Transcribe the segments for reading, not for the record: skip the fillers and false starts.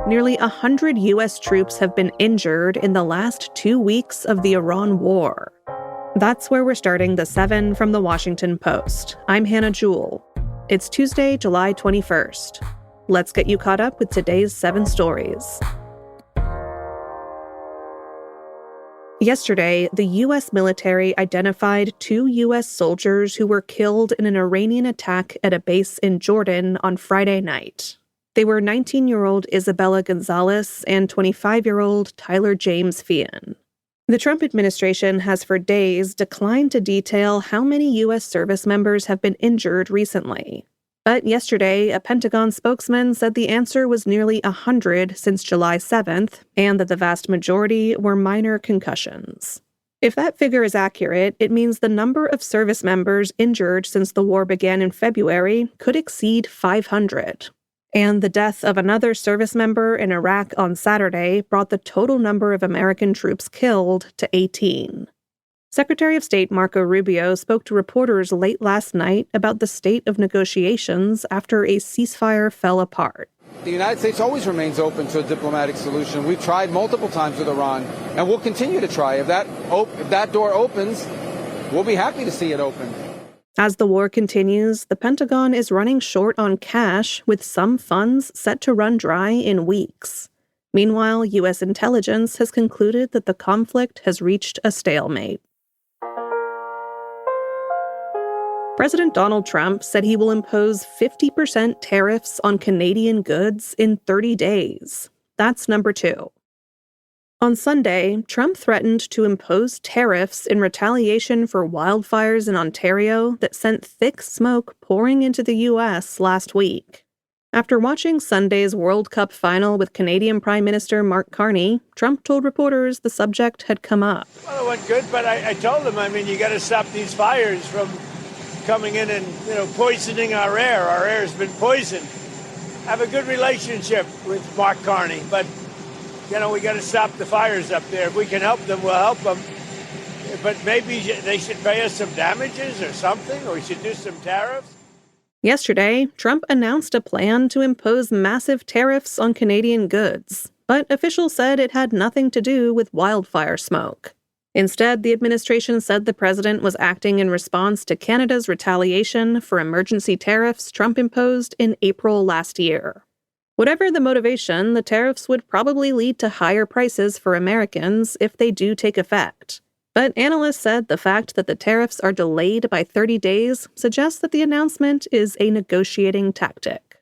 Nearly 100 U.S. troops have been injured in the last 2 weeks of the Iran war. That's where we're starting the 7 from the Washington Post. I'm Hannah Jewell. It's Tuesday, July 21st. Let's get you caught up with today's 7 stories. Yesterday, the U.S. military identified 2 U.S. soldiers who were killed in an Iranian attack at a base in Jordan on Friday night. They were 19-year-old Isabella Gonzalez and 25-year-old Tyler James Fian. The Trump administration has for days declined to detail how many U.S. service members have been injured recently. But yesterday, a Pentagon spokesman said the answer was nearly 100 since July 7th, and that the vast majority were minor concussions. If that figure is accurate, it means the number of service members injured since the war began in February could exceed 500. And the death of another service member in Iraq on Saturday brought the total number of American troops killed to 18. Secretary of State Marco Rubio spoke to reporters late last night about the state of negotiations after a ceasefire fell apart. The United States always remains open to a diplomatic solution. We've tried multiple times with Iran, and we'll continue to try. If that door opens, we'll be happy to see it open. As the war continues, the Pentagon is running short on cash, with some funds set to run dry in weeks. Meanwhile, U.S. intelligence has concluded that the conflict has reached a stalemate. President Donald Trump said he will impose 50% tariffs on Canadian goods in 30 days. That's number 2. On Sunday, Trump threatened to impose tariffs in retaliation for wildfires in Ontario that sent thick smoke pouring into the U.S. last week. After watching Sunday's World Cup final with Canadian Prime Minister Mark Carney, Trump told reporters the subject had come up. Well, it went good, but I told him, you got to stop these fires from coming in and, poisoning our air. Our air has been poisoned. I have a good relationship with Mark Carney, but we got to stop the fires up there. If we can help them, we'll help them. But maybe they should pay us some damages or something, or we should do some tariffs. Yesterday, Trump announced a plan to impose massive tariffs on Canadian goods, but officials said it had nothing to do with wildfire smoke. Instead, the administration said the president was acting in response to Canada's retaliation for emergency tariffs Trump imposed in April last year. Whatever the motivation, the tariffs would probably lead to higher prices for Americans if they do take effect. But analysts said the fact that the tariffs are delayed by 30 days suggests that the announcement is a negotiating tactic.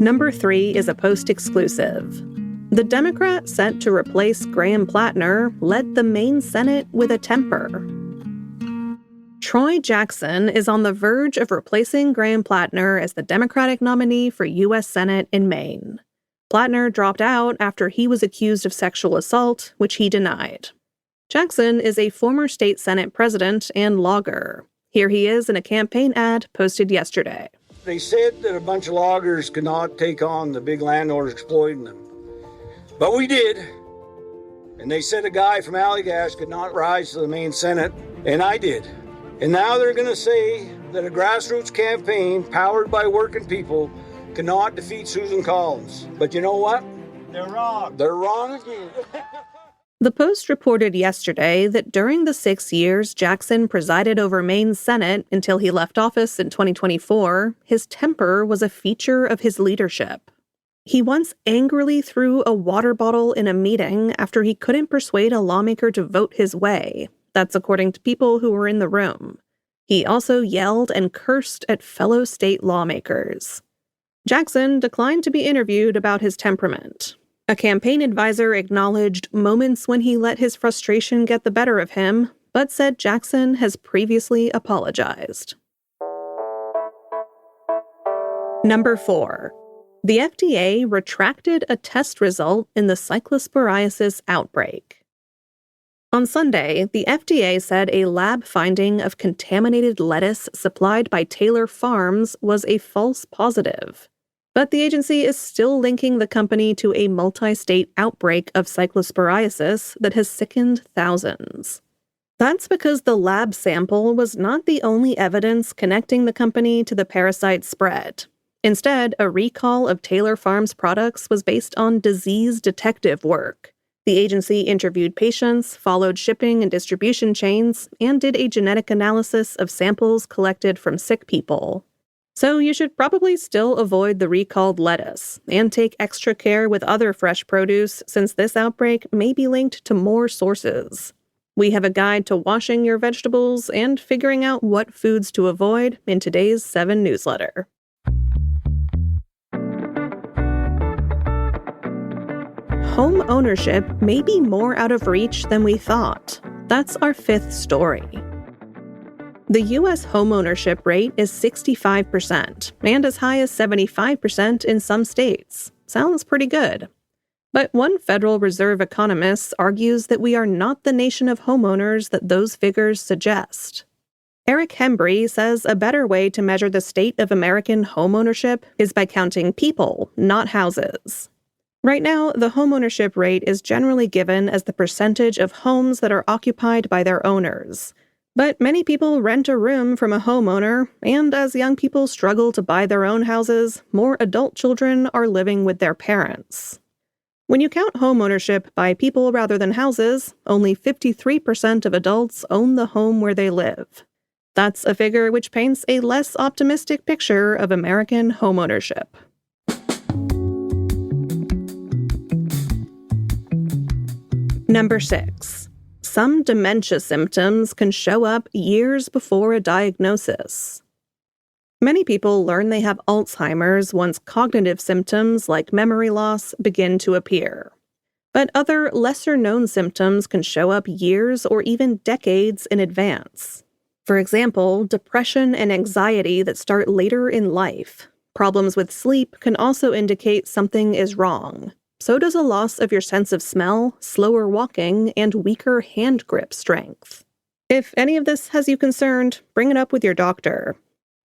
Number 3 is a Post exclusive. The Democrat set to replace Graham Plattner led the Maine Senate with a temper. Troy Jackson is on the verge of replacing Graham Plattner as the Democratic nominee for U.S. Senate in Maine. Plattner dropped out after he was accused of sexual assault, which he denied. Jackson is a former state Senate president and logger. Here he is in a campaign ad posted yesterday. They said that a bunch of loggers could not take on the big landowners exploiting them. But we did. And they said a guy from Allagash could not rise to the Maine Senate, and I did. And now they're going to say that a grassroots campaign powered by working people cannot defeat Susan Collins. But you know what? They're wrong. They're wrong again. The Post reported yesterday that during the 6 years Jackson presided over Maine's Senate until he left office in 2024, his temper was a feature of his leadership. He once angrily threw a water bottle in a meeting after he couldn't persuade a lawmaker to vote his way. That's according to people who were in the room. He also yelled and cursed at fellow state lawmakers. Jackson declined to be interviewed about his temperament. A campaign advisor acknowledged moments when he let his frustration get the better of him, but said Jackson has previously apologized. Number 4. The FDA retracted a test result in the cyclosporiasis outbreak. On Sunday, the FDA said a lab finding of contaminated lettuce supplied by Taylor Farms was a false positive. But the agency is still linking the company to a multi-state outbreak of cyclosporiasis that has sickened thousands. That's because the lab sample was not the only evidence connecting the company to the parasite spread. Instead, a recall of Taylor Farms products was based on disease detective work. The agency interviewed patients, followed shipping and distribution chains, and did a genetic analysis of samples collected from sick people. So you should probably still avoid the recalled lettuce and take extra care with other fresh produce since this outbreak may be linked to more sources. We have a guide to washing your vegetables and figuring out what foods to avoid in today's 7 newsletter. Home ownership may be more out of reach than we thought. That's our 5th story. The U.S. homeownership rate is 65%, and as high as 75% in some states. Sounds pretty good. But one Federal Reserve economist argues that we are not the nation of homeowners that those figures suggest. Eric Hembry says a better way to measure the state of American homeownership is by counting people, not houses. Right now, the homeownership rate is generally given as the percentage of homes that are occupied by their owners. But many people rent a room from a homeowner, and as young people struggle to buy their own houses, more adult children are living with their parents. When you count homeownership by people rather than houses, only 53% of adults own the home where they live. That's a figure which paints a less optimistic picture of American homeownership. Number 6. Some dementia symptoms can show up years before a diagnosis. Many people learn they have Alzheimer's once cognitive symptoms like memory loss begin to appear. But other lesser-known symptoms can show up years or even decades in advance. For example, depression and anxiety that start later in life. Problems with sleep can also indicate something is wrong. So does a loss of your sense of smell, slower walking, and weaker hand grip strength. If any of this has you concerned, bring it up with your doctor.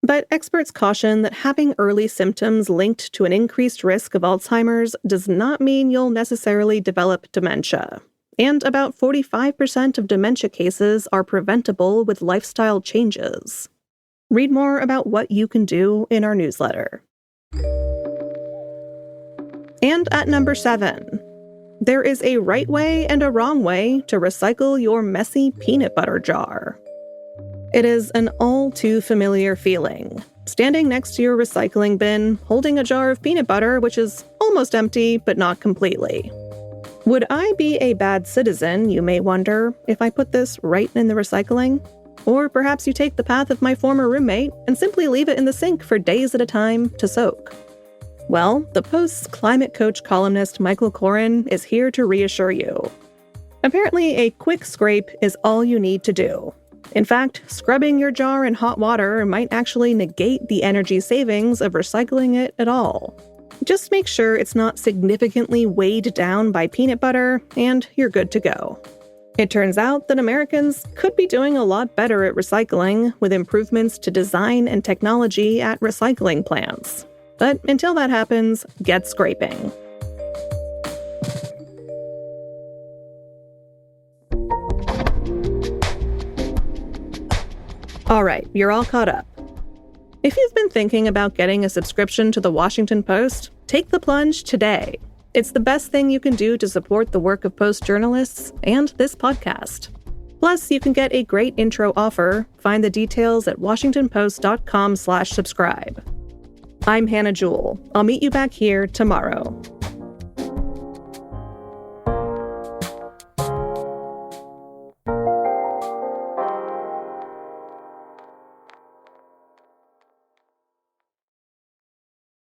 But experts caution that having early symptoms linked to an increased risk of Alzheimer's does not mean you'll necessarily develop dementia. And about 45% of dementia cases are preventable with lifestyle changes. Read more about what you can do in our newsletter. And at number 7, there is a right way and a wrong way to recycle your messy peanut butter jar. It is an all too familiar feeling. Standing next to your recycling bin, holding a jar of peanut butter which is almost empty but not completely. Would I be a bad citizen, you may wonder, if I put this right in the recycling? Or perhaps you take the path of my former roommate and simply leave it in the sink for days at a time to soak. Well, the Post's climate coach columnist Michael Koren is here to reassure you. Apparently, a quick scrape is all you need to do. In fact, scrubbing your jar in hot water might actually negate the energy savings of recycling it at all. Just make sure it's not significantly weighed down by peanut butter, and you're good to go. It turns out that Americans could be doing a lot better at recycling with improvements to design and technology at recycling plants. But until that happens, get scraping. All right, you're all caught up. If you've been thinking about getting a subscription to the Washington Post, take the plunge today. It's the best thing you can do to support the work of Post journalists and this podcast. Plus, you can get a great intro offer. Find the details at washingtonpost.com/subscribe. I'm Hannah Jewell. I'll meet you back here tomorrow.